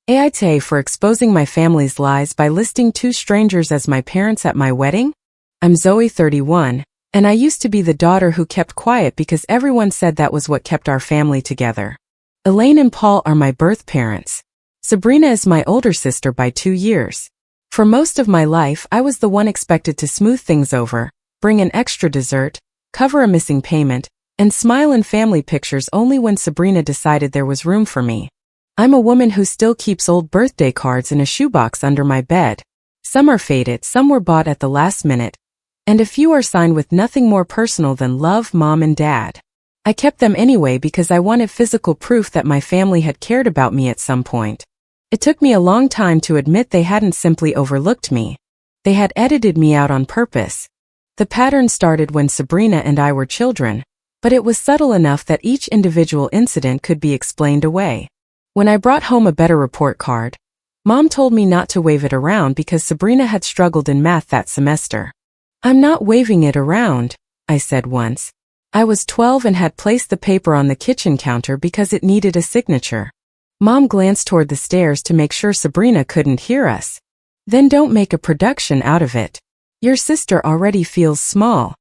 AITA for exposing my family's lies by listing two strangers as my parents at my wedding? I'm Zoe, 31, and I used to be the daughter who kept quiet because everyone said that was what kept our family together. Elaine and Paul are my birth parents. Sabrina is my older sister by 2 years. For most of my life, I was the one expected to smooth things over, bring an extra dessert, cover a missing payment, and smile in family pictures only when Sabrina decided there was room for me. I'm a woman who still keeps old birthday cards in a shoebox under my bed. Some are faded, some were bought at the last minute, and a few are signed with nothing more personal than love, Mom and Dad. I kept them anyway because I wanted physical proof that my family had cared about me at some point. It took me a long time to admit they hadn't simply overlooked me. They had edited me out on purpose. The pattern started when Sabrina and I were children, but it was subtle enough that each individual incident could be explained away. When I brought home a better report card, Mom told me not to wave it around because Sabrina had struggled in math that semester. "I'm not waving it around," I said once. I was 12 and had placed the paper on the kitchen counter because it needed a signature. Mom glanced toward the stairs to make sure Sabrina couldn't hear us. "Then don't make a production out of it. Your sister already feels small."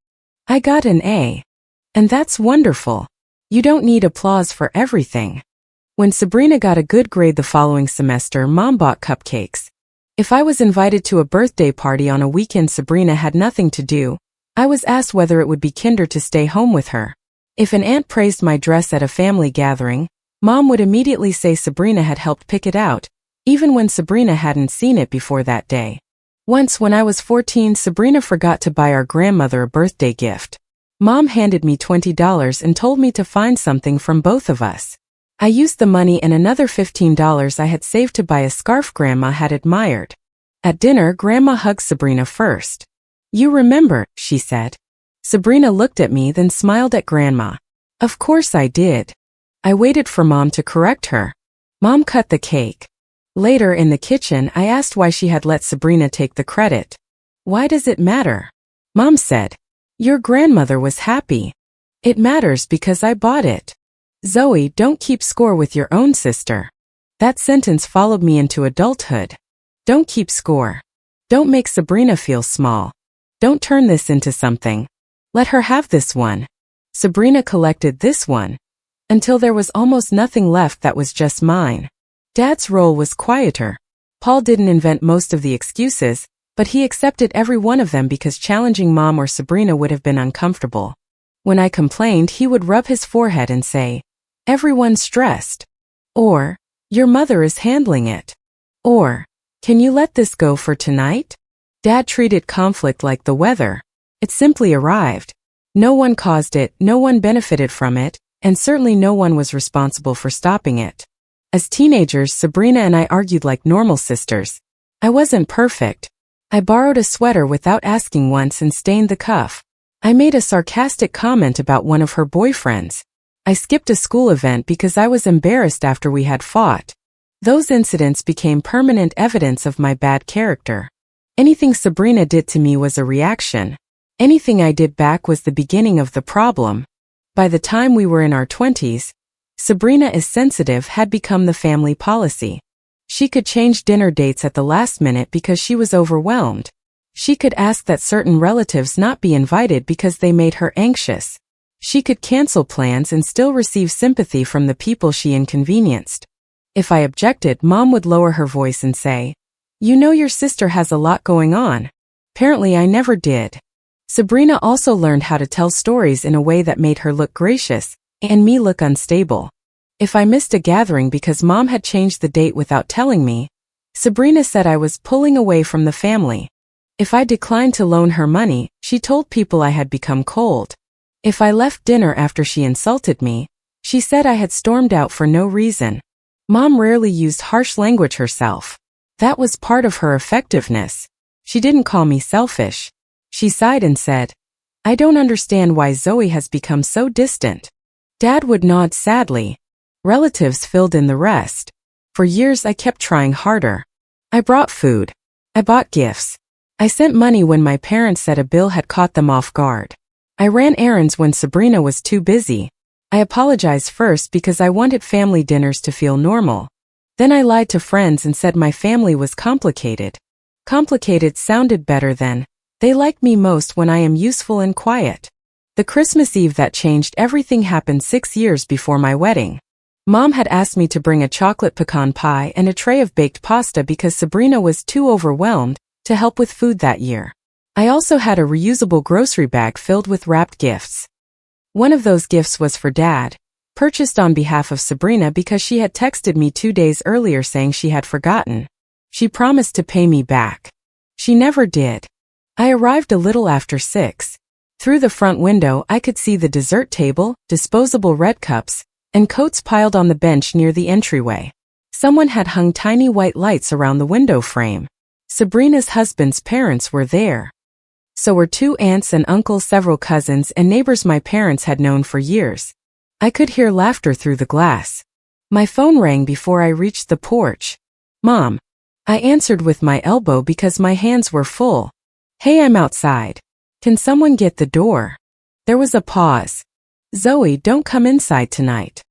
I got an A. And that's wonderful. You don't need applause for everything. When Sabrina got a good grade the following semester, Mom bought cupcakes. If I was invited to a birthday party on a weekend Sabrina had nothing to do, I was asked whether it would be kinder to stay home with her. If an aunt praised my dress at a family gathering, Mom would immediately say Sabrina had helped pick it out, even when Sabrina hadn't seen it before that day. Once when I was 14, Sabrina forgot to buy our grandmother a birthday gift. Mom handed me $20 and told me to find something from both of us. I used the money and another $15 I had saved to buy a scarf Grandma had admired. At dinner, Grandma hugged Sabrina first. "You remember," she said. Sabrina looked at me, then smiled at Grandma. Of course I did. I waited for Mom to correct her. Mom cut the cake. Later in the kitchen, I asked why she had let Sabrina take the credit. "Why does it matter?" Mom said. "Your grandmother was happy. It matters because I bought it." "Zoe, don't keep score with your own sister." That sentence followed me into adulthood. Don't keep score. Don't make Sabrina feel small. Don't turn this into something. Let her have this one. Sabrina collected this one, until there was almost nothing left that was just mine. Dad's role was quieter. Paul didn't invent most of the excuses, but he accepted every one of them because challenging Mom or Sabrina would have been uncomfortable. When I complained, he would rub his forehead and say, "Everyone's stressed." Or, "Your mother is handling it." Or, "Can you let this go for tonight?" Dad treated conflict like the weather. It simply arrived. No one caused it, no one benefited from it, and certainly no one was responsible for stopping it. As teenagers, Sabrina and I argued like normal sisters. I wasn't perfect. I borrowed a sweater without asking once and stained the cuff. I made a sarcastic comment about one of her boyfriends. I skipped a school event because I was embarrassed after we had fought. Those incidents became permanent evidence of my bad character. Anything Sabrina did to me was a reaction. Anything I did back was the beginning of the problem. By the time we were in our 20s, Sabrina is sensitive had become the family policy. She could change dinner dates at the last minute because she was overwhelmed. She could ask that certain relatives not be invited because they made her anxious. She could cancel plans and still receive sympathy from the people she inconvenienced. If I objected, Mom would lower her voice and say, "You know your sister has a lot going on." Apparently I never did. Sabrina also learned how to tell stories in a way that made her look gracious, and me look unstable. If I missed a gathering because Mom had changed the date without telling me, Sabrina said I was pulling away from the family. If I declined to loan her money, she told people I had become cold. If I left dinner after she insulted me, she said I had stormed out for no reason. Mom rarely used harsh language herself. That was part of her effectiveness. She didn't call me selfish. She sighed and said, "I don't understand why Zoe has become so distant." Dad would nod sadly. Relatives filled in the rest. For years I kept trying harder. I brought food. I bought gifts. I sent money when my parents said a bill had caught them off guard. I ran errands when Sabrina was too busy. I apologized first because I wanted family dinners to feel normal. Then I lied to friends and said my family was complicated. Complicated sounded better than, they like me most when I am useful and quiet. The Christmas Eve that changed everything happened 6 years before my wedding. Mom had asked me to bring a chocolate pecan pie and a tray of baked pasta because Sabrina was too overwhelmed to help with food that year. I also had a reusable grocery bag filled with wrapped gifts. One of those gifts was for Dad, purchased on behalf of Sabrina because she had texted me 2 days earlier saying she had forgotten. She promised to pay me back. She never did. I arrived a little after 6. Through the front window I could see the dessert table, disposable red cups, and coats piled on the bench near the entryway. Someone had hung tiny white lights around the window frame. Sabrina's husband's parents were there. So were 2 aunts and uncles, several cousins and neighbors my parents had known for years. I could hear laughter through the glass. My phone rang before I reached the porch. Mom. I answered with my elbow because my hands were full. Hey, I'm outside. Can someone get the door? There was a pause. Zoe, don't come inside tonight.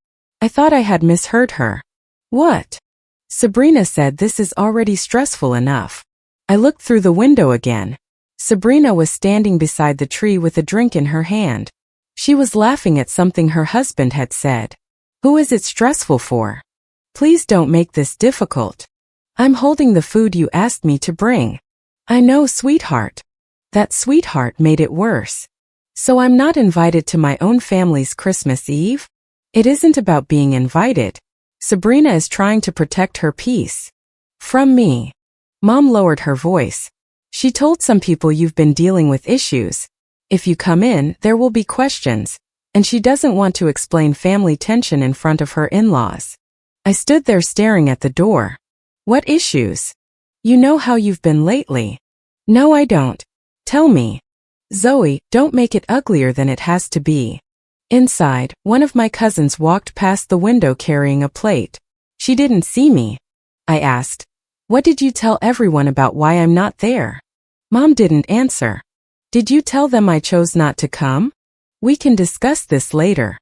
I thought I had misheard her. What? Sabrina said this is already stressful enough. I looked through the window again. Sabrina was standing beside the tree with a drink in her hand. She was laughing at something her husband had said. Who is it stressful for? Please don't make this difficult. I'm holding the food you asked me to bring. I know, sweetheart. That sweetheart made it worse. So I'm not invited to my own family's Christmas Eve? It isn't about being invited. Sabrina is trying to protect her peace. From me. Mom lowered her voice. She told some people you've been dealing with issues. If you come in, there will be questions, and she doesn't want to explain family tension in front of her in-laws. I stood there staring at the door. What issues? You know how you've been lately. No, I don't. Tell me. Zoe, don't make it uglier than it has to be. Inside, one of my cousins walked past the window carrying a plate. She didn't see me. I asked, what did you tell everyone about why I'm not there? Mom didn't answer. Did you tell them I chose not to come? We can discuss this later.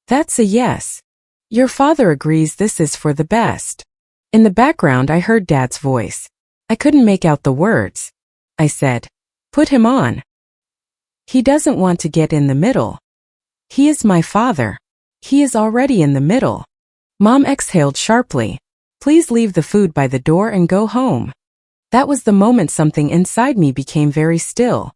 That's a yes. Your father agrees this is for the best. In the background I heard Dad's voice. I couldn't make out the words. I said, put him on. He doesn't want to get in the middle. He is my father. He is already in the middle. Mom exhaled sharply. Please leave the food by the door and go home. That was the moment something inside me became very still.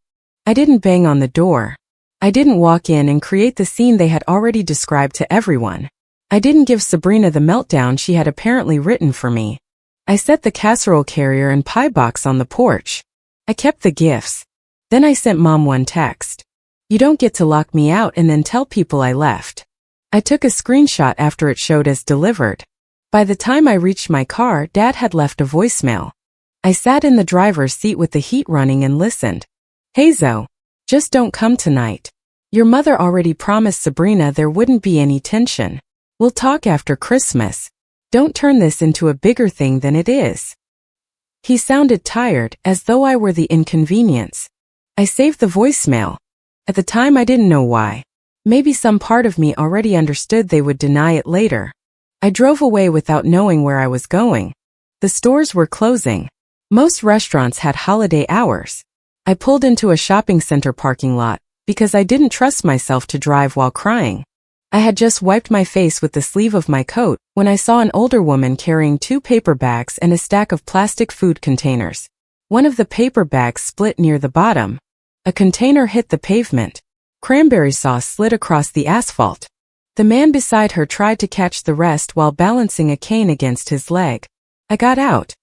I didn't bang on the door. I didn't walk in and create the scene they had already described to everyone. I didn't give Sabrina the meltdown she had apparently written for me. I set the casserole carrier and pie box on the porch. I kept the gifts. Then I sent Mom one text. You don't get to lock me out and then tell people I left. I took a screenshot after it showed as delivered. By the time I reached my car, Dad had left a voicemail. I sat in the driver's seat with the heat running and listened. Hey Zoe, just don't come tonight. Your mother already promised Sabrina there wouldn't be any tension. We'll talk after Christmas. Don't turn this into a bigger thing than it is. He sounded tired, as though I were the inconvenience. I saved the voicemail. At the time I didn't know why. Maybe some part of me already understood they would deny it later. I drove away without knowing where I was going. The stores were closing. Most restaurants had holiday hours. I pulled into a shopping center parking lot because I didn't trust myself to drive while crying. I had just wiped my face with the sleeve of my coat when I saw an older woman carrying 2 paper bags and a stack of plastic food containers. One of the paper bags split near the bottom. A container hit the pavement. Cranberry sauce slid across the asphalt. The man beside her tried to catch the rest while balancing a cane against his leg. I got out.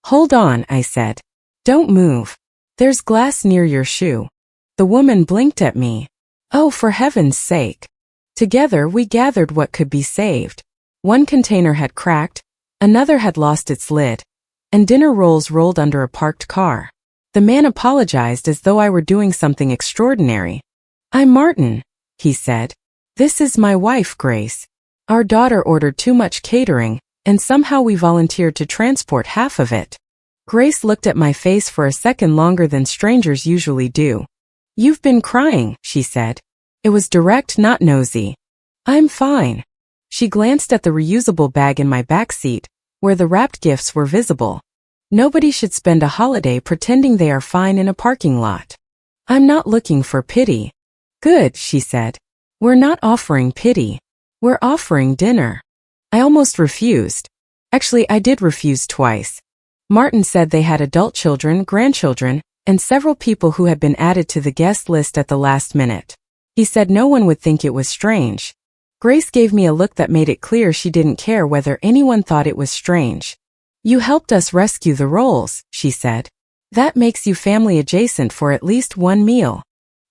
Hold on, I said. Don't move. There's glass near your shoe. The woman blinked at me. Oh, for heaven's sake. Together we gathered what could be saved. One container had cracked, another had lost its lid, and dinner rolls rolled under a parked car. The man apologized as though I were doing something extraordinary. I'm Martin, he said. This is my wife, Grace. Our daughter ordered too much catering, and somehow we volunteered to transport half of it. Grace looked at my face for a second longer than strangers usually do. You've been crying, she said. It was direct, not nosy. I'm fine. She glanced at the reusable bag in my back seat, where the wrapped gifts were visible. Nobody should spend a holiday pretending they are fine in a parking lot. I'm not looking for pity. Good, she said. We're not offering pity. We're offering dinner. I almost refused. Actually, I did refuse twice. Martin said they had adult children, grandchildren, and several people who had been added to the guest list at the last minute. He said no one would think it was strange. Grace gave me a look that made it clear she didn't care whether anyone thought it was strange. You helped us rescue the Rolls, she said. That makes you family adjacent for at least one meal.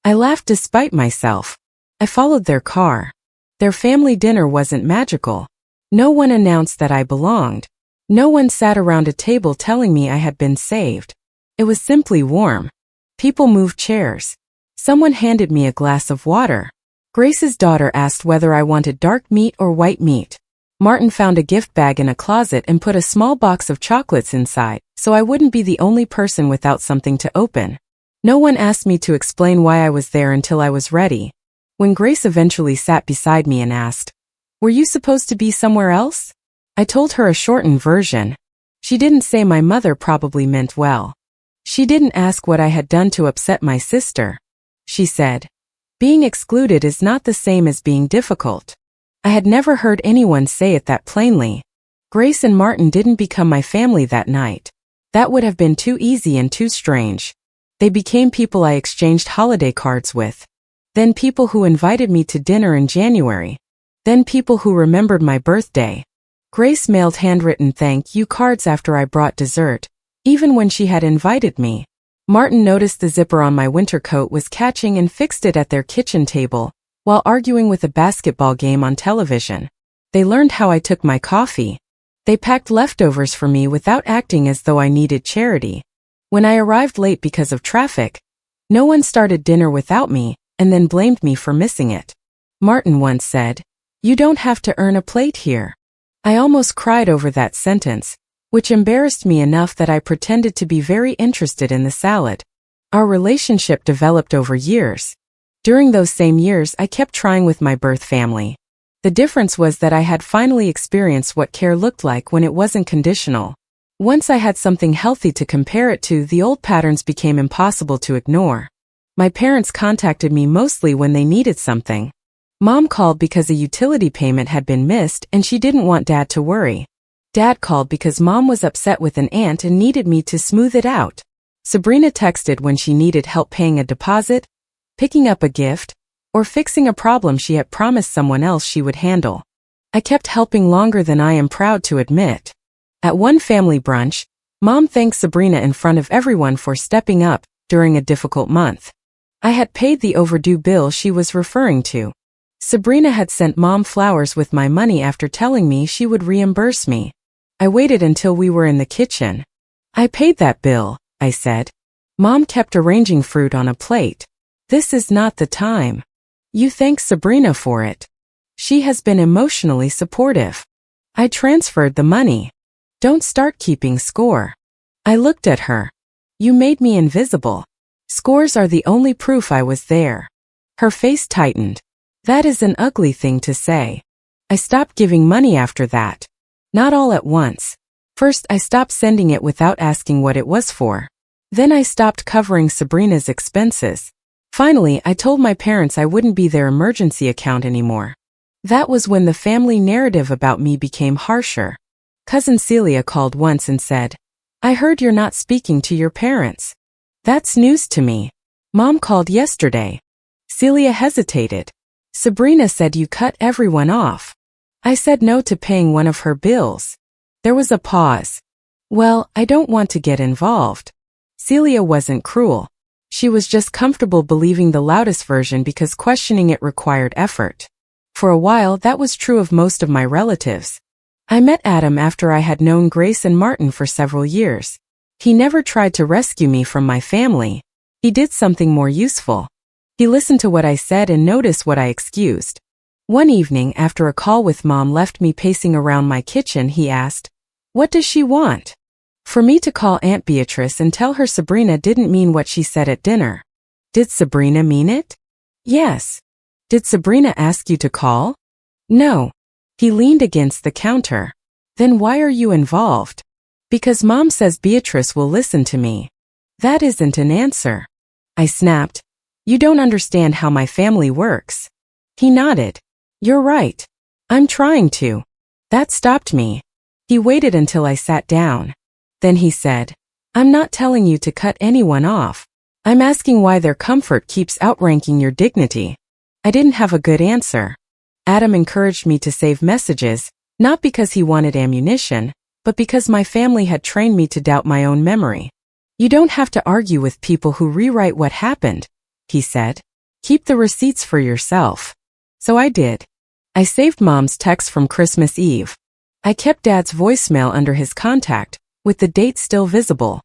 I laughed despite myself. I followed their car. Their family dinner wasn't magical. No one announced that I belonged. No one sat around a table telling me I had been saved. It was simply warm. People moved chairs. Someone handed me a glass of water. Grace's daughter asked whether I wanted dark meat or white meat. Martin found a gift bag in a closet and put a small box of chocolates inside, so I wouldn't be the only person without something to open. No one asked me to explain why I was there until I was ready. When Grace eventually sat beside me and asked, "Were you supposed to be somewhere else?" I told her a shortened version. She didn't say my mother probably meant well. She didn't ask what I had done to upset my sister. She said, "Being excluded is not the same as being difficult." I had never heard anyone say it that plainly. Grace and Martin didn't become my family that night. That would have been too easy and too strange. They became people I exchanged holiday cards with. Then people who invited me to dinner in January. Then people who remembered my birthday. Grace mailed handwritten thank you cards after I brought dessert, even when she had invited me. Martin noticed the zipper on my winter coat was catching and fixed it at their kitchen table, while arguing with a basketball game on television. They learned how I took my coffee. They packed leftovers for me without acting as though I needed charity. When I arrived late because of traffic, no one started dinner without me, and then blamed me for missing it. Martin once said, "You don't have to earn a plate here." I almost cried over that sentence, which embarrassed me enough that I pretended to be very interested in the salad. Our relationship developed over years. During those same years, I kept trying with my birth family. The difference was that I had finally experienced what care looked like when it wasn't conditional. Once I had something healthy to compare it to, the old patterns became impossible to ignore. My parents contacted me mostly when they needed something. Mom called because a utility payment had been missed and she didn't want Dad to worry. Dad called because Mom was upset with an aunt and needed me to smooth it out. Sabrina texted when she needed help paying a deposit, picking up a gift, or fixing a problem she had promised someone else she would handle. I kept helping longer than I am proud to admit. At one family brunch, Mom thanked Sabrina in front of everyone for stepping up during a difficult month. I had paid the overdue bill she was referring to. Sabrina had sent Mom flowers with my money after telling me she would reimburse me. I waited until we were in the kitchen. "I paid that bill," I said. Mom kept arranging fruit on a plate. "This is not the time. You thank Sabrina for it. She has been emotionally supportive." I transferred the money. "Don't start keeping score." I looked at her. "You made me invisible. Scores are the only proof I was there." Her face tightened. "That is an ugly thing to say." I stopped giving money after that. Not all at once. First, I stopped sending it without asking what it was for. Then I stopped covering Sabrina's expenses. Finally, I told my parents I wouldn't be their emergency account anymore. That was when the family narrative about me became harsher. Cousin Celia called once and said, "I heard you're not speaking to your parents." "That's news to me. Mom called yesterday." Celia hesitated. "Sabrina said you cut everyone off." I said no to paying one of her bills. There was a pause. "Well, I don't want to get involved." Celia wasn't cruel. She was just comfortable believing the loudest version because questioning it required effort. For a while, that was true of most of my relatives. I met Adam after I had known Grace and Martin for several years. He never tried to rescue me from my family. He did something more useful. He listened to what I said and noticed what I excused. One evening, after a call with Mom left me pacing around my kitchen, he asked, "What does she want?" For me to call Aunt Beatrice and tell her Sabrina didn't mean what she said at dinner. Did Sabrina mean it? Yes. Did Sabrina ask you to call? No. He leaned against the counter. Then why are you involved? Because Mom says Beatrice will listen to me. That isn't an answer. I snapped. You don't understand how my family works. He nodded. You're right. I'm trying to. That stopped me. He waited until I sat down. Then he said, I'm not telling you to cut anyone off. I'm asking why their comfort keeps outranking your dignity. I didn't have a good answer. Adam encouraged me to save messages, not because he wanted ammunition, but because my family had trained me to doubt my own memory. You don't have to argue with people who rewrite what happened, he said. Keep the receipts for yourself. So I did. I saved Mom's text from Christmas Eve. I kept Dad's voicemail under his contact, with the date still visible.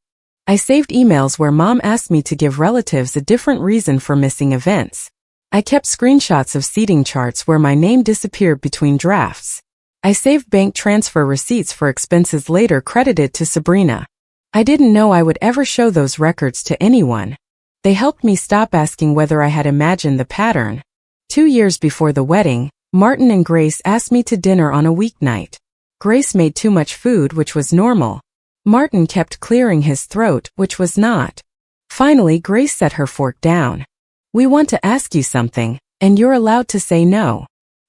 I saved emails where Mom asked me to give relatives a different reason for missing events. I kept screenshots of seating charts where my name disappeared between drafts. I saved bank transfer receipts for expenses later credited to Sabrina. I didn't know I would ever show those records to anyone. They helped me stop asking whether I had imagined the pattern. 2 years before the wedding, Martin and Grace asked me to dinner on a weeknight. Grace made too much food, which was normal. Martin kept clearing his throat, which was not. Finally, Grace set her fork down. We want to ask you something, and you're allowed to say no.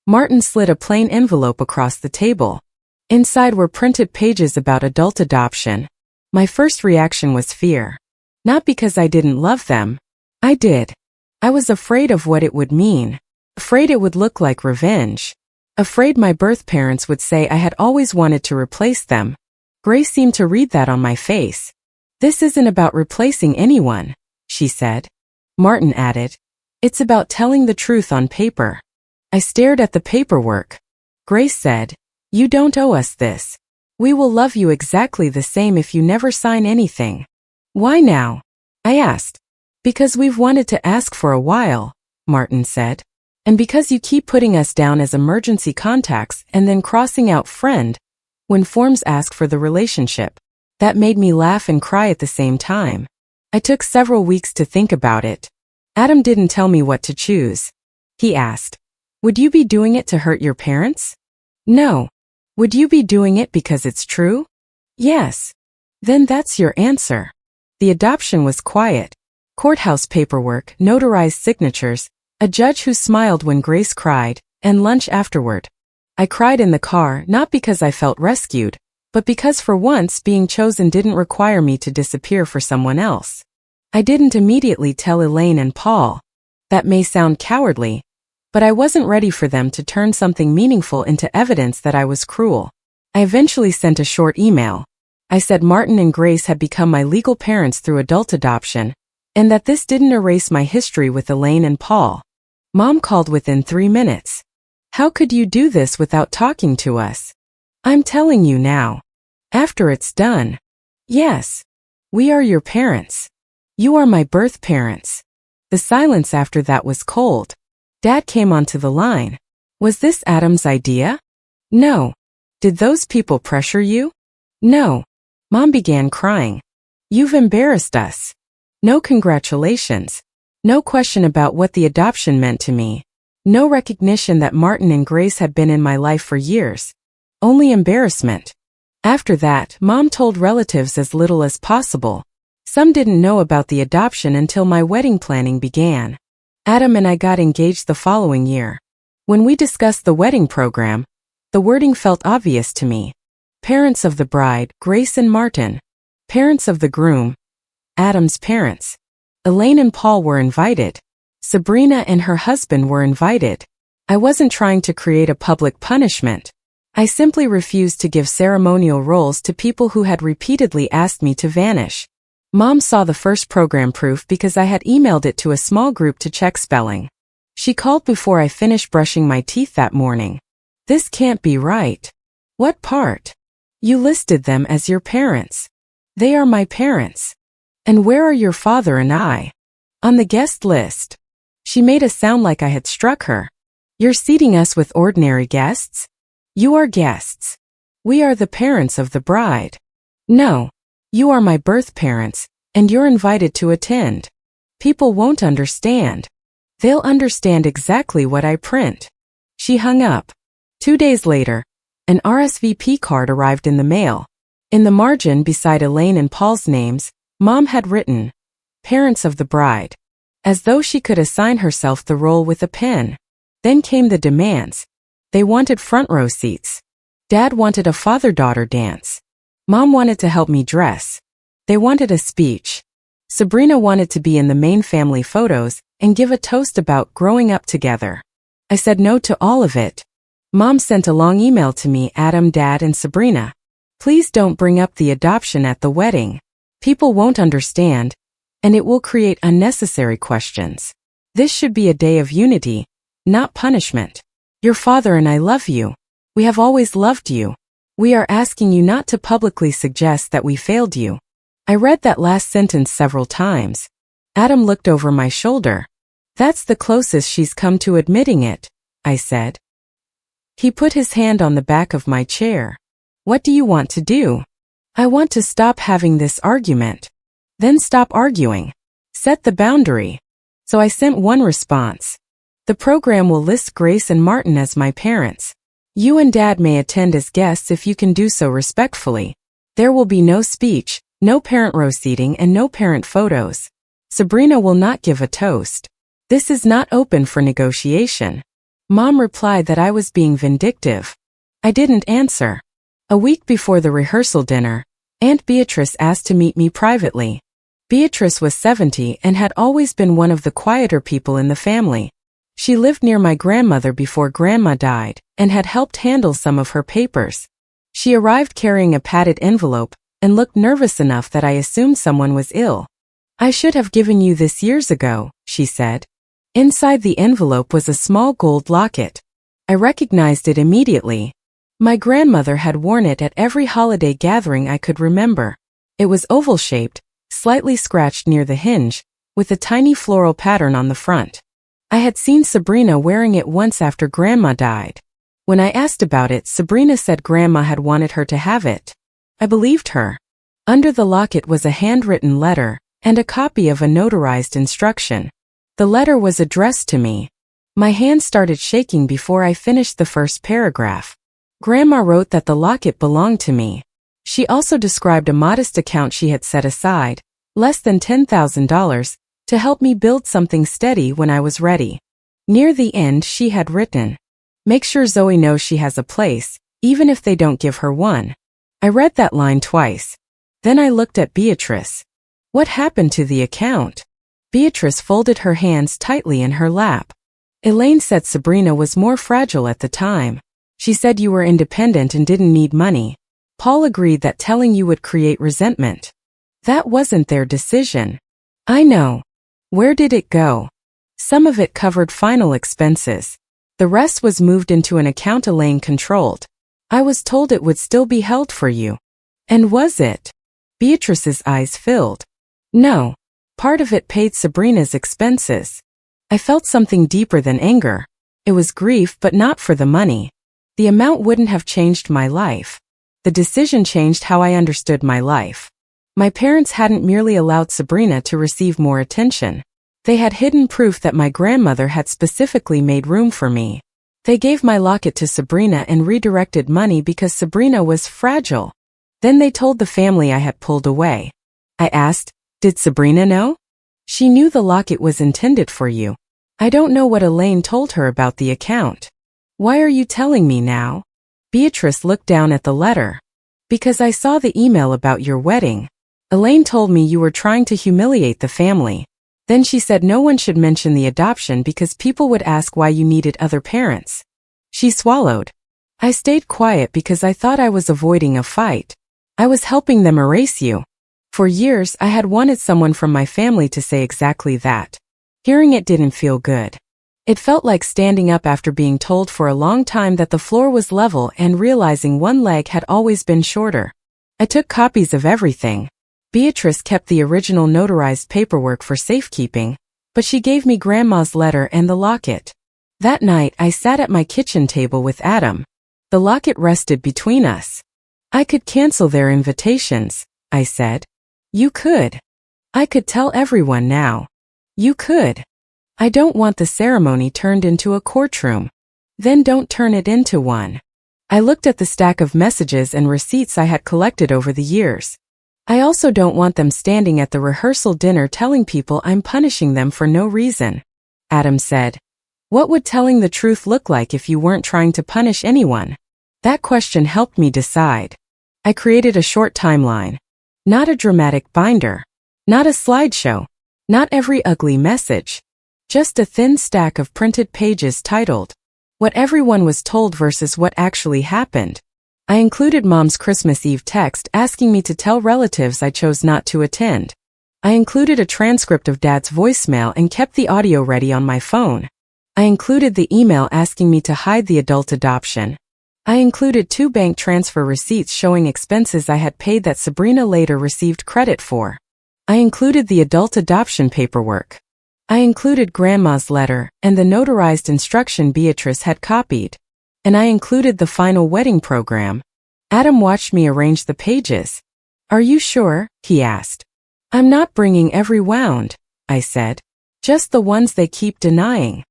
Martin slid a plain envelope across the table. Inside were printed pages about adult adoption. My first reaction was fear. Not because I didn't love them. I did. I was afraid of what it would mean. Afraid it would look like revenge. Afraid my birth parents would say I had always wanted to replace them. Grace seemed to read that on my face. This isn't about replacing anyone, she said. Martin added, it's about telling the truth on paper. I stared at the paperwork. Grace said, you don't owe us this. We will love you exactly the same if you never sign anything. Why now? I asked. Because we've wanted to ask for a while, Martin said. And because you keep putting us down as emergency contacts and then crossing out friend when forms ask for the relationship. That made me laugh and cry at the same time. I took several weeks to think about it. Adam didn't tell me what to choose. He asked, would you be doing it to hurt your parents? No. Would you be doing it because it's true? Yes. Then that's your answer. The adoption was quiet. Courthouse paperwork, notarized signatures, a judge who smiled when Grace cried, and lunch afterward. I cried in the car not because I felt rescued, but because for once being chosen didn't require me to disappear for someone else. I didn't immediately tell Elaine and Paul. That may sound cowardly, but I wasn't ready for them to turn something meaningful into evidence that I was cruel. I eventually sent a short email. I said Martin and Grace had become my legal parents through adult adoption, and that this didn't erase my history with Elaine and Paul. Mom called within 3 minutes. How could you do this without talking to us? I'm telling you now. After it's done. Yes. We are your parents. You are my birth parents. The silence after that was cold. Dad came onto the line. Was this Adam's idea? No. Did those people pressure you? No. Mom began crying. You've embarrassed us. No congratulations. No question about what the adoption meant to me. No recognition that Martin and Grace had been in my life for years. Only embarrassment. After that, Mom told relatives as little as possible. Some didn't know about the adoption until my wedding planning began. Adam and I got engaged the following year. When we discussed the wedding program, the wording felt obvious to me. Parents of the bride, Grace and Martin. Parents of the groom, Adam's parents. Elaine and Paul were invited. Sabrina and her husband were invited. I wasn't trying to create a public punishment. I simply refused to give ceremonial roles to people who had repeatedly asked me to vanish. Mom saw the first program proof because I had emailed it to a small group to check spelling. She called before I finished brushing my teeth that morning. This can't be right. What part? You listed them as your parents. They are my parents. And where are your father and I? On the guest list. She made it sound like I had struck her. You're seating us with ordinary guests? You are guests. We are the parents of the bride. No. You are my birth parents, and you're invited to attend. People won't understand. They'll understand exactly what I print. She hung up. 2 days later, An RSVP card arrived in the mail. In the margin beside Elaine and Paul's names, Mom had written, "Parents of the bride," as though she could assign herself the role with a pen. Then came the demands. They wanted front row seats. Dad wanted a father-daughter dance. Mom wanted to help me dress. They wanted a speech. Sabrina wanted to be in the main family photos and give a toast about growing up together. I said no to all of it. Mom sent a long email to me, Adam, Dad, and Sabrina. "Please don't bring up the adoption at the wedding. People won't understand, and it will create unnecessary questions. This should be a day of unity, not punishment. Your father and I love you. We have always loved you. We are asking you not to publicly suggest that we failed you." I read that last sentence several times. Adam looked over my shoulder. "That's the closest she's come to admitting it," I said. He put his hand on the back of my chair. "What do you want to do?" "I want to stop having this argument." "Then stop arguing. Set the boundary." So I sent one response. "The program will list Grace and Martin as my parents. You and Dad may attend as guests if you can do so respectfully. There will be no speech, no parent row seating, and no parent photos. Sabrina will not give a toast. This is not open for negotiation." Mom replied that I was being vindictive. I didn't answer. A week before the rehearsal dinner, Aunt Beatrice asked to meet me privately. Beatrice was 70 and had always been one of the quieter people in the family. She lived near my grandmother before Grandma died and had helped handle some of her papers. She arrived carrying a padded envelope and looked nervous enough that I assumed someone was ill. "I should have given you this years ago," she said. Inside the envelope was a small gold locket. I recognized it immediately. My grandmother had worn it at every holiday gathering I could remember. It was oval-shaped, slightly scratched near the hinge, with a tiny floral pattern on the front. I had seen Sabrina wearing it once after Grandma died. When I asked about it, Sabrina said Grandma had wanted her to have it. I believed her. Under the locket was a handwritten letter and a copy of a notarized instruction. The letter was addressed to me. My hand started shaking before I finished the first paragraph. Grandma wrote that the locket belonged to me. She also described a modest account she had set aside, less than $10,000, to help me build something steady when I was ready. Near the end, she had written, "Make sure Zoe knows she has a place, even if they don't give her one." I read that line twice. Then I looked at Beatrice. "What happened to the account?" Beatrice folded her hands tightly in her lap. "Elaine said Sabrina was more fragile at the time. She said you were independent and didn't need money. Paul agreed that telling you would create resentment. That wasn't their decision." "I know." "Where did it go?" "Some of it covered final expenses. The rest was moved into an account Elaine controlled. I was told it would still be held for you." "And was it?" Beatrice's eyes filled. "No. Part of it paid Sabrina's expenses." I felt something deeper than anger. It was grief, but not for the money. The amount wouldn't have changed my life. The decision changed how I understood my life. My parents hadn't merely allowed Sabrina to receive more attention. They had hidden proof that my grandmother had specifically made room for me. They gave my locket to Sabrina and redirected money because Sabrina was fragile. Then they told the family I had pulled away. I asked, "Did Sabrina know?" "She knew the locket was intended for you. I don't know what Elaine told her about the account." "Why are you telling me now?" Beatrice looked down at the letter. "Because I saw the email about your wedding. Elaine told me you were trying to humiliate the family. Then she said no one should mention the adoption because people would ask why you needed other parents." She swallowed. "I stayed quiet because I thought I was avoiding a fight. I was helping them erase you. For years, I had wanted someone from my family to say exactly that. Hearing it didn't feel good. It felt like standing up after being told for a long time that the floor was level and realizing one leg had always been shorter. I took copies of everything. Beatrice kept the original notarized paperwork for safekeeping, but she gave me Grandma's letter and the locket. That night, I sat at my kitchen table with Adam. The locket rested between us. "I could cancel their invitations," I said. "You could. I could tell everyone now." "You could. I don't want the ceremony turned into a courtroom." "Then don't turn it into one." I looked at the stack of messages and receipts I had collected over the years. I also don't want them standing at the rehearsal dinner telling people I'm punishing them for no reason. Adam said. What would telling the truth look like if you weren't trying to punish anyone? That question helped me decide. I created a short timeline. Not a dramatic binder. Not a slideshow. Not every ugly message. Just a thin stack of printed pages titled, What Everyone Was Told versus What Actually Happened. I included Mom's Christmas Eve text asking me to tell relatives I chose not to attend. I included a transcript of Dad's voicemail and kept the audio ready on my phone. I included the email asking me to hide the adult adoption. I included 2 bank transfer receipts showing expenses I had paid that Sabrina later received credit for. I included the adult adoption paperwork. I included Grandma's letter and the notarized instruction Beatrice had copied. And I included the final wedding program. Adam watched me arrange the pages. Are you sure? He asked. I'm not bringing every wound, I said. Just the ones they keep denying.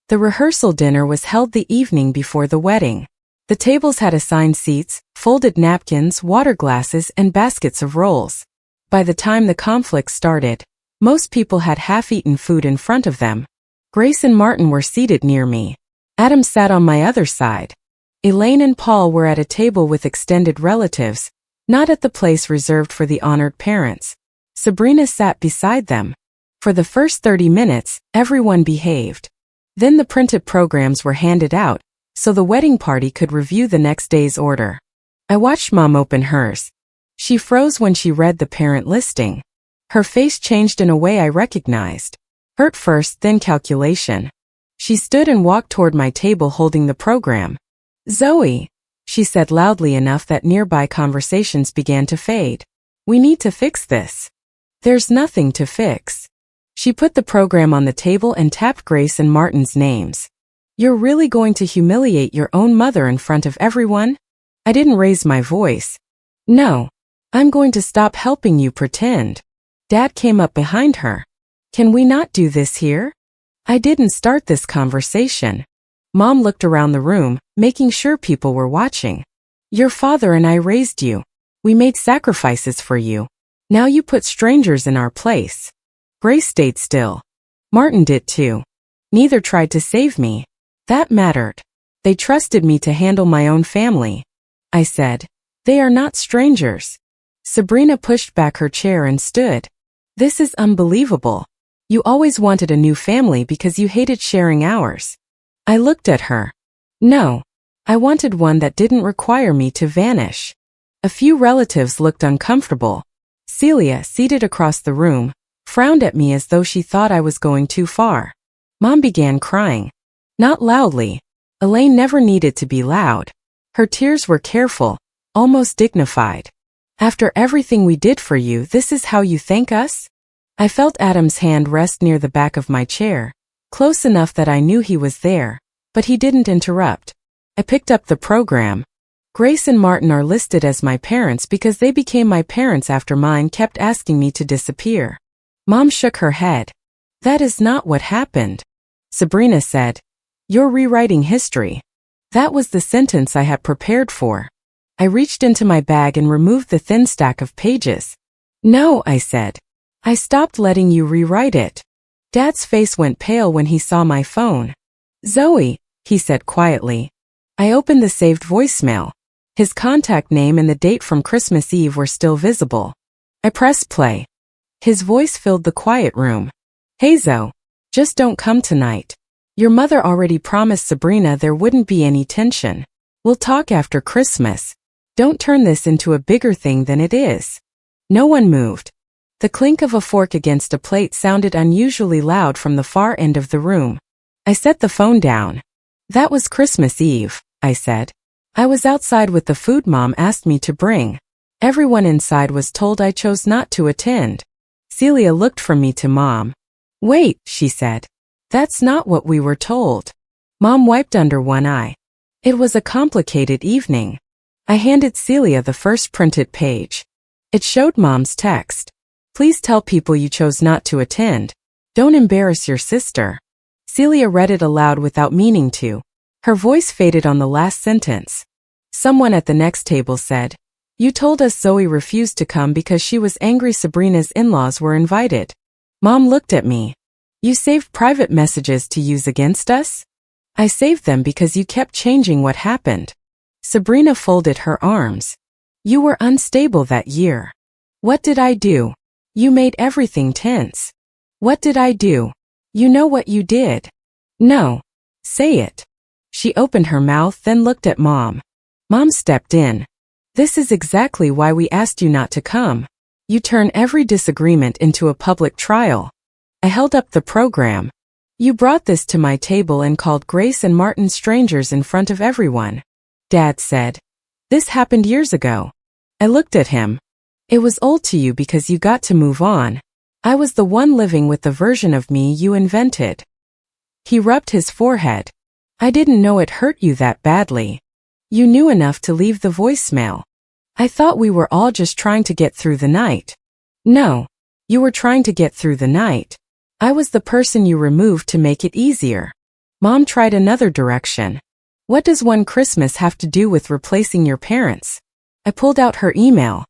The rehearsal dinner was held the evening before the wedding. The tables had assigned seats, folded napkins, water glasses, and baskets of rolls. By the time the conflict started, most people had half-eaten food in front of them. Grace and Martin were seated near me. Adam sat on my other side. Elaine and Paul were at a table with extended relatives, not at the place reserved for the honored parents. Sabrina sat beside them. For the first 30 minutes, everyone behaved. Then the printed programs were handed out, so the wedding party could review the next day's order. I watched Mom open hers. She froze when she read the parent listing. Her face changed in a way I recognized. Hurt first, then calculation. She stood and walked toward my table holding the program. Zoe, she said loudly enough that nearby conversations began to fade. We need to fix this. There's nothing to fix. She put the program on the table and tapped Grace and Martin's names. You're really going to humiliate your own mother in front of everyone? I didn't raise my voice. No. I'm going to stop helping you pretend. Dad came up behind her. Can we not do this here? I didn't start this conversation. Mom looked around the room, making sure people were watching. Your father and I raised you. We made sacrifices for you. Now you put strangers in our place. Grace stayed still. Martin did too. Neither tried to save me. That mattered. They trusted me to handle my own family. I said, they are not strangers. Sabrina pushed back her chair and stood. This is unbelievable. You always wanted a new family because you hated sharing ours. I looked at her. No. I wanted one that didn't require me to vanish. A few relatives looked uncomfortable. Celia, seated across the room, frowned at me as though she thought I was going too far. Mom began crying. Not loudly. Elaine never needed to be loud. Her tears were careful, almost dignified. After everything we did for you, this is how you thank us? I felt Adam's hand rest near the back of my chair, close enough that I knew he was there, but he didn't interrupt. I picked up the program. Grace and Martin are listed as my parents because they became my parents after mine kept asking me to disappear. Mom shook her head. That is not what happened. Sabrina said, you're rewriting history. That was the sentence I had prepared for. I reached into my bag and removed the thin stack of pages. No, I said. I stopped letting you rewrite it. Dad's face went pale when he saw my phone. Zoe, he said quietly. I opened the saved voicemail. His contact name and the date from Christmas Eve were still visible. I pressed play. His voice filled the quiet room. Hey Zoe, just don't come tonight. Your mother already promised Sabrina there wouldn't be any tension. We'll talk after Christmas. Don't turn this into a bigger thing than it is. No one moved. The clink of a fork against a plate sounded unusually loud from the far end of the room. I set the phone down. That was Christmas Eve, I said. I was outside with the food Mom asked me to bring. Everyone inside was told I chose not to attend. Celia looked from me to Mom. Wait, she said. That's not what we were told. Mom wiped under one eye. It was a complicated evening. I handed Celia the first printed page. It showed Mom's text. Please tell people you chose not to attend. Don't embarrass your sister. Celia read it aloud without meaning to. Her voice faded on the last sentence. Someone at the next table said, "You told us Zoe refused to come because she was angry Sabrina's in-laws were invited." Mom looked at me. "You saved private messages to use against us?" "I saved them because you kept changing what happened." Sabrina folded her arms. "You were unstable that year." "What did I do?" "You made everything tense." "What did I do?" "You know what you did." "No." "Say it." She opened her mouth, then looked at Mom. Mom stepped in. "This is exactly why we asked you not to come. You turn every disagreement into a public trial." I held up the program. "You brought this to my table and called Grace and Martin strangers in front of everyone." Dad said, "This happened years ago." I looked at him. "It was old to you because you got to move on. I was the one living with the version of me you invented." He rubbed his forehead. "I didn't know it hurt you that badly. You knew enough to leave the voicemail. I thought we were all just trying to get through the night." "No. You were trying to get through the night. I was the person you removed to make it easier." Mom tried another direction. "What does one Christmas have to do with replacing your parents?" I pulled out her email.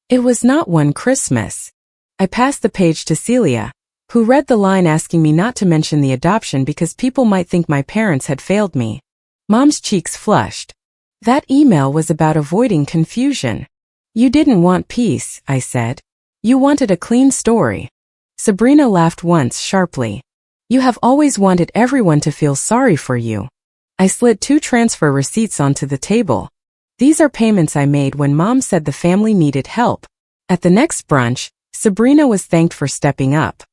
It was not one Christmas. I passed the page to Celia, who read the line asking me not to mention the adoption because people might think my parents had failed me. Mom's cheeks flushed. "That email was about avoiding confusion." "You didn't want peace," I said. "You wanted a clean story." Sabrina laughed once sharply. "You have always wanted everyone to feel sorry for you." I slid 2 transfer receipts onto the table. "These are payments I made when Mom said the family needed help." At the next brunch, Sabrina was thanked for stepping up.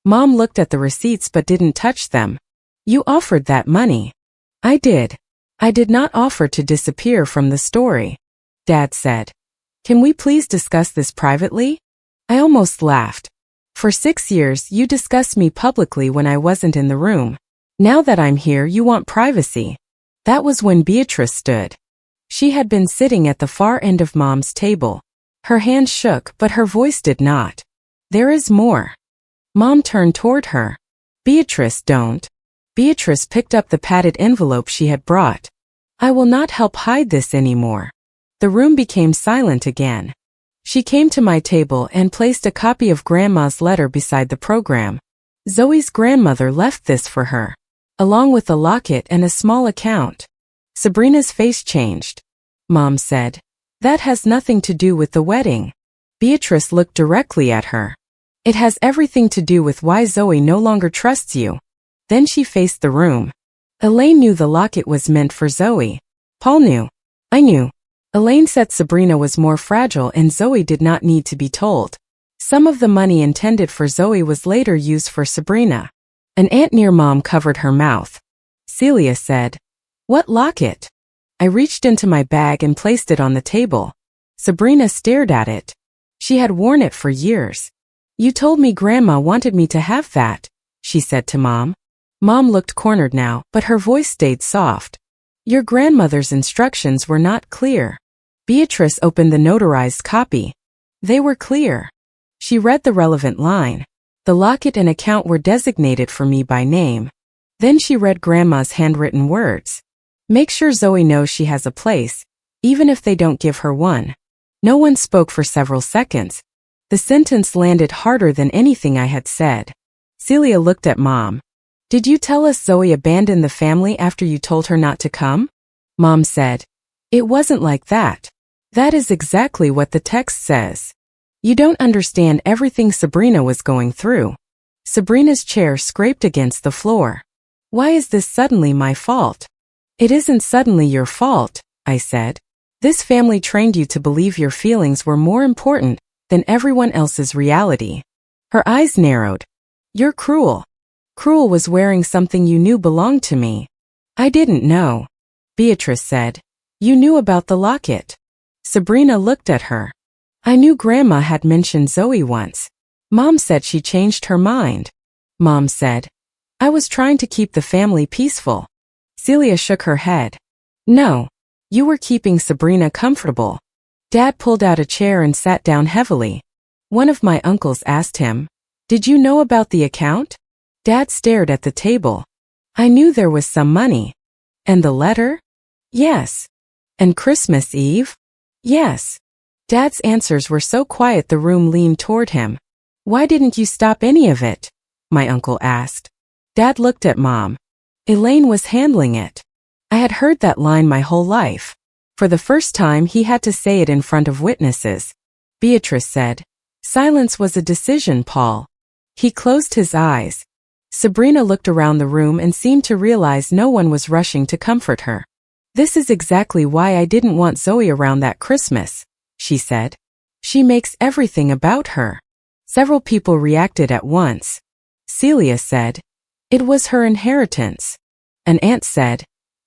Mom looked at the receipts but didn't touch them. "You offered that money." "I did. I did not offer to disappear from the story." Dad said, "Can we please discuss this privately?" I almost laughed. "For 6 years you discussed me publicly when I wasn't in the room. Now that I'm here you want privacy." That was when Beatrice stood. She had been sitting at the far end of Mom's table. Her hand shook but her voice did not. "There is more." Mom turned toward her. "Beatrice, don't." Beatrice picked up the padded envelope she had brought. "I will not help hide this anymore." The room became silent again. She came to my table and placed a copy of Grandma's letter beside the program. Zoe's grandmother left this for her, along with a locket and a small account. Sabrina's face changed. Mom said, "That has nothing to do with the wedding." Beatrice looked directly at her. "It has everything to do with why Zoe no longer trusts you." Then she faced the room. Elaine knew the locket was meant for Zoe. Paul knew. I knew. Elaine said Sabrina was more fragile and Zoe did not need to be told. Some of the money intended for Zoe was later used for Sabrina. An aunt near Mom covered her mouth. Celia said, "What locket?" I reached into my bag and placed it on the table. Sabrina stared at it. She had worn it for years. "You told me Grandma wanted me to have that," she said to Mom. Mom looked cornered now, but her voice stayed soft. "Your grandmother's instructions were not clear." Beatrice opened the notarized copy. They were clear. She read the relevant line. The locket and account were designated for me by name. Then she read Grandma's handwritten words. "Make sure Zoe knows she has a place, even if they don't give her one." No one spoke for several seconds. The sentence landed harder than anything I had said. Celia looked at Mom. "Did you tell us Zoe abandoned the family after you told her not to come?" Mom said, "It wasn't like that. That is exactly what the text says." "You don't understand everything Sabrina was going through." Sabrina's chair scraped against the floor. "Why is this suddenly my fault?" "It isn't suddenly your fault," I said. "This family trained you to believe your feelings were more important than everyone else's reality." Her eyes narrowed. "You're cruel." "Cruel was wearing something you knew belonged to me." "I didn't know." Beatrice said, "You knew about the locket." Sabrina looked at her. "I knew Grandma had mentioned Zoe once. Mom said she changed her mind." Mom said, "I was trying to keep the family peaceful." Celia shook her head. "No, you were keeping Sabrina comfortable." Dad pulled out a chair and sat down heavily. One of my uncles asked him, "Did you know about the account?" Dad stared at the table. "I knew there was some money." "And the letter?" "Yes." And Christmas Eve? Yes. Dad's answers were so quiet the room leaned toward him. Why didn't you stop any of it? My uncle asked. Dad looked at Mom. Elaine was handling it. I had heard that line my whole life. For the first time he had to say it in front of witnesses. Beatrice said, "Silence was a decision, Paul." He closed his eyes. Sabrina looked around the room and seemed to realize no one was rushing to comfort her. "This is exactly why I didn't want Zoe around that Christmas," she said. "She makes everything about her." Several people reacted at once. Celia said, "It was her inheritance." An aunt said,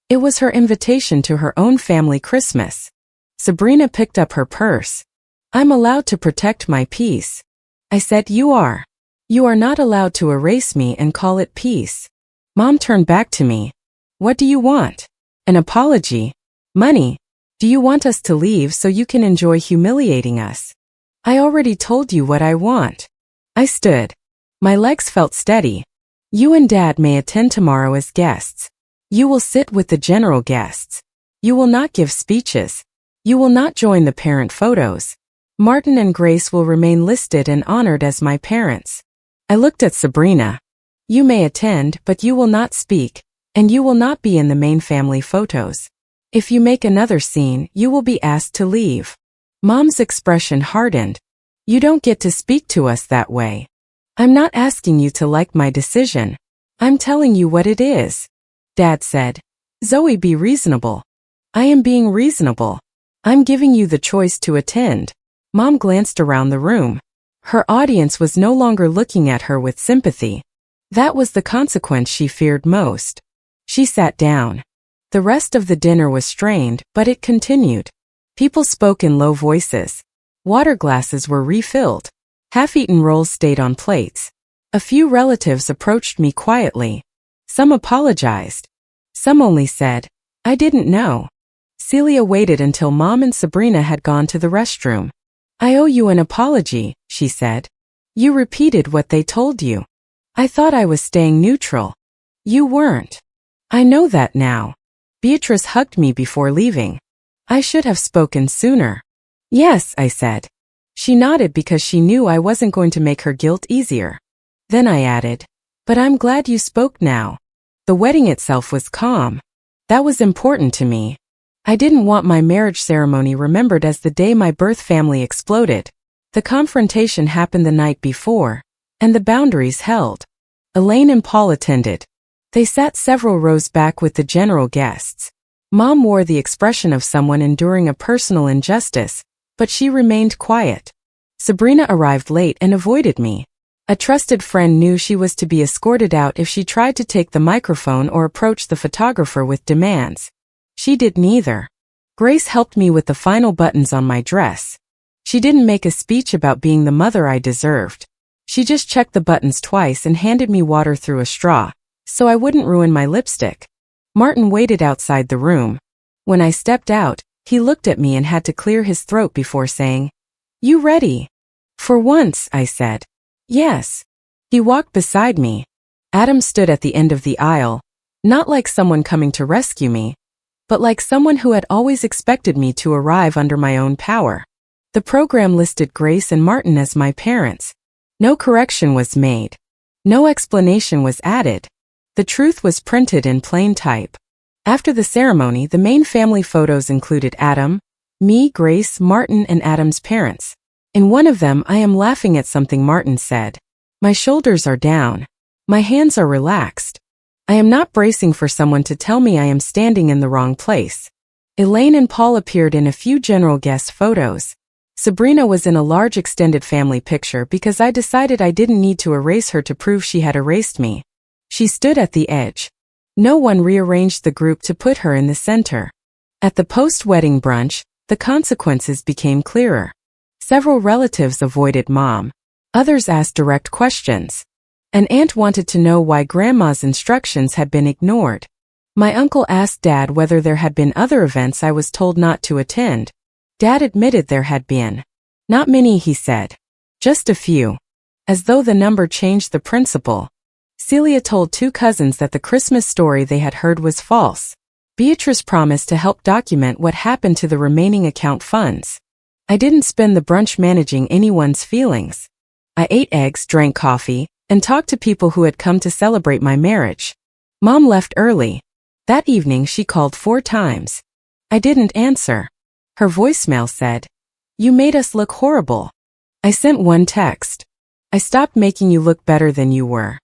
"It was her invitation to her own family Christmas." Sabrina picked up her purse. "I'm allowed to protect my peace." I said, "You are. You are not allowed to erase me and call it peace." Mom turned back to me. "What do you want? An apology? Money? Do you want us to leave so you can enjoy humiliating us?" "I already told you what I want." I stood. My legs felt steady. "You and Dad may attend tomorrow as guests. You will sit with the general guests. You will not give speeches. You will not join the parent photos. Martin and Grace will remain listed and honored as my parents." I looked at Sabrina. "You may attend, but you will not speak, and you will not be in the main family photos. If you make another scene, you will be asked to leave." Mom's expression hardened. "You don't get to speak to us that way." "I'm not asking you to like my decision. I'm telling you what it is." Dad said, "Zoe, be reasonable." "I am being reasonable. I'm giving you the choice to attend." Mom glanced around the room. Her audience was no longer looking at her with sympathy. That was the consequence she feared most. She sat down. The rest of the dinner was strained, but it continued. People spoke in low voices. Water glasses were refilled. Half-eaten rolls stayed on plates. A few relatives approached me quietly. Some apologized. Some only said, "I didn't know." Celia waited until Mom and Sabrina had gone to the restroom. "I owe you an apology," she said. "You repeated what they told you. I thought I was staying neutral. You weren't. I know that now." Beatrice hugged me before leaving. "I should have spoken sooner." "Yes," I said. She nodded because she knew I wasn't going to make her guilt easier. Then I added, "But I'm glad you spoke now." The wedding itself was calm. That was important to me. I didn't want my marriage ceremony remembered as the day my birth family exploded. The confrontation happened the night before, and the boundaries held. Elaine and Paul attended. They sat several rows back with the general guests. Mom wore the expression of someone enduring a personal injustice, but she remained quiet. Sabrina arrived late and avoided me. A trusted friend knew she was to be escorted out if she tried to take the microphone or approach the photographer with demands. She did neither. Grace helped me with the final buttons on my dress. She didn't make a speech about being the mother I deserved. She just checked the buttons twice and handed me water through a straw, so I wouldn't ruin my lipstick. Martin waited outside the room. When I stepped out, he looked at me and had to clear his throat before saying, "You ready?" "For once," I said. "Yes." He walked beside me. Adam stood at the end of the aisle, not like someone coming to rescue me, but like someone who had always expected me to arrive under my own power. The program listed Grace and Martin as my parents. No correction was made. No explanation was added. The truth was printed in plain type. After the ceremony, the main family photos included Adam, me, Grace, Martin, and Adam's parents. In one of them, I am laughing at something Martin said. My shoulders are down. My hands are relaxed. I am not bracing for someone to tell me I am standing in the wrong place. Elaine and Paul appeared in a few general guest photos. Sabrina was in a large extended family picture because I decided I didn't need to erase her to prove she had erased me. She stood at the edge. No one rearranged the group to put her in the center. At the post-wedding brunch, the consequences became clearer. Several relatives avoided Mom. Others asked direct questions. An aunt wanted to know why Grandma's instructions had been ignored. My uncle asked Dad whether there had been other events I was told not to attend. Dad admitted there had been. Not many, he said. Just a few. As though the number changed the principle. Celia told two cousins that the Christmas story they had heard was false. Beatrice promised to help document what happened to the remaining account funds. I didn't spend the brunch managing anyone's feelings. I ate eggs, drank coffee, and talked to people who had come to celebrate my marriage. Mom left early. That evening she called 4 times. I didn't answer. Her voicemail said, "You made us look horrible." I sent one text. "I stopped making you look better than you were."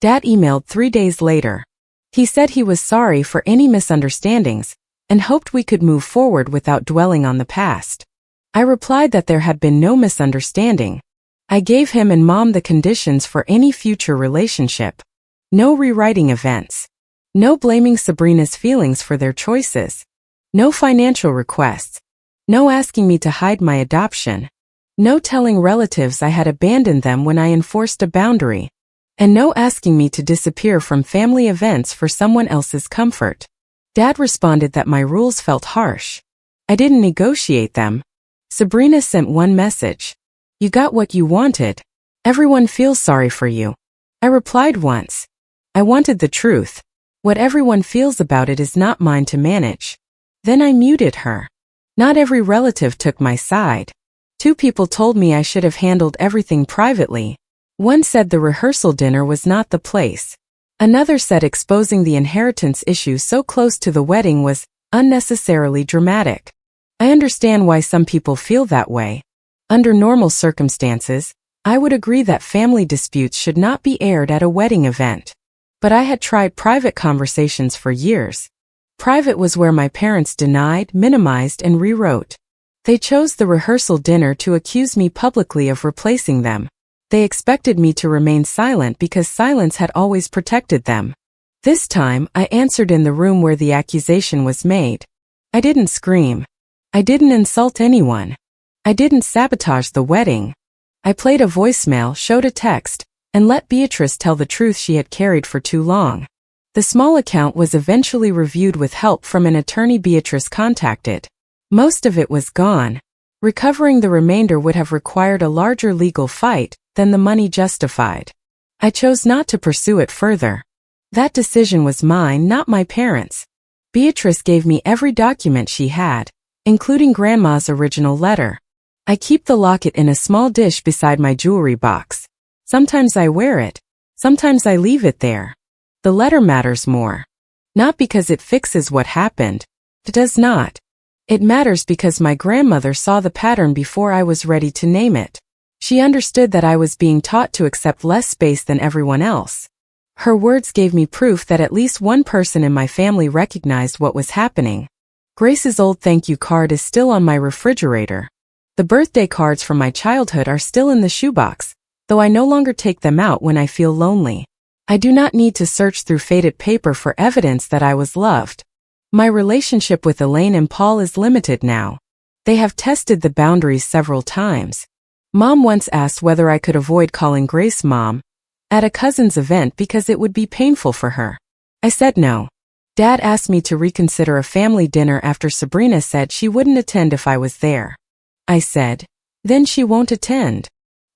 Dad emailed 3 days later. He said he was sorry for any misunderstandings and hoped we could move forward without dwelling on the past. I replied that there had been no misunderstanding. I gave him and Mom the conditions for any future relationship. No rewriting events. No blaming Sabrina's feelings for their choices. No financial requests. No asking me to hide my adoption. No telling relatives I had abandoned them when I enforced a boundary. And no asking me to disappear from family events for someone else's comfort. Dad responded that my rules felt harsh. I didn't negotiate them. Sabrina sent one message. "You got what you wanted. Everyone feels sorry for you." I replied once. I wanted the truth. What everyone feels about it is not mine to manage. Then I muted her. Not every relative took my side. 2 people told me I should have handled everything privately. One said the rehearsal dinner was not the place. Another said exposing the inheritance issue so close to the wedding was unnecessarily dramatic. I understand why some people feel that way. Under normal circumstances, I would agree that family disputes should not be aired at a wedding event. But I had tried private conversations for years. Private was where my parents denied, minimized, and rewrote. They chose the rehearsal dinner to accuse me publicly of replacing them. They expected me to remain silent because silence had always protected them. This time, I answered in the room where the accusation was made. I didn't scream. I didn't insult anyone. I didn't sabotage the wedding. I played a voicemail, showed a text, and let Beatrice tell the truth she had carried for too long. The small account was eventually reviewed with help from an attorney Beatrice contacted. Most of it was gone. Recovering the remainder would have required a larger legal fight than the money justified. I chose not to pursue it further. That decision was mine, not my parents'. Beatrice gave me every document she had, including Grandma's original letter. I keep the locket in a small dish beside my jewelry box. Sometimes I wear it. Sometimes I leave it there. The letter matters more. Not because it fixes what happened. It does not. It matters because my grandmother saw the pattern before I was ready to name it. She understood that I was being taught to accept less space than everyone else. Her words gave me proof that at least one person in my family recognized what was happening. Grace's old thank you card is still on my refrigerator. The birthday cards from my childhood are still in the shoebox, though I no longer take them out when I feel lonely. I do not need to search through faded paper for evidence that I was loved. My relationship with Elaine and Paul is limited now. They have tested the boundaries several times. Mom once asked whether I could avoid calling Grace Mom at a cousin's event because it would be painful for her. I said no. Dad asked me to reconsider a family dinner after Sabrina said she wouldn't attend if I was there. I said, then she won't attend.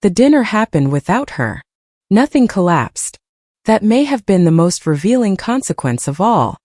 The dinner happened without her. Nothing collapsed. That may have been the most revealing consequence of all.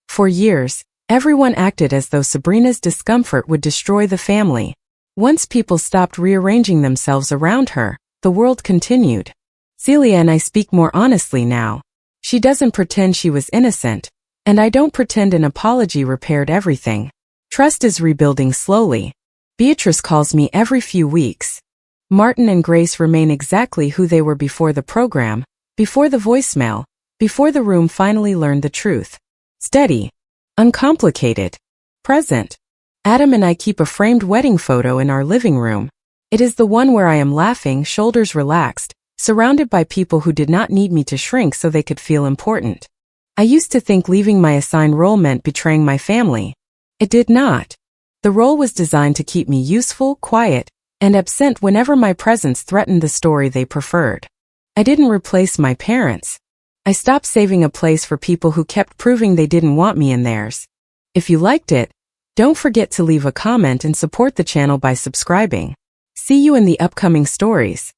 For years, everyone acted as though Sabrina's discomfort would destroy the family. Once people stopped rearranging themselves around her, the world continued. Celia and I speak more honestly now. She doesn't pretend she was innocent, and I don't pretend an apology repaired everything. Trust is rebuilding slowly. Beatrice calls me every few weeks. Martin and Grace remain exactly who they were before the program, before the voicemail, before the room finally learned the truth. Steady. Uncomplicated. Present. Adam and I keep a framed wedding photo in our living room. It is the one where I am laughing, shoulders relaxed, surrounded by people who did not need me to shrink so they could feel important. I used to think leaving my assigned role meant betraying my family. It did not. The role was designed to keep me useful, quiet, and absent whenever my presence threatened the story they preferred. I didn't replace my parents. I stopped saving a place for people who kept proving they didn't want me in theirs. If you liked it, don't forget to leave a comment and support the channel by subscribing. See you in the upcoming stories.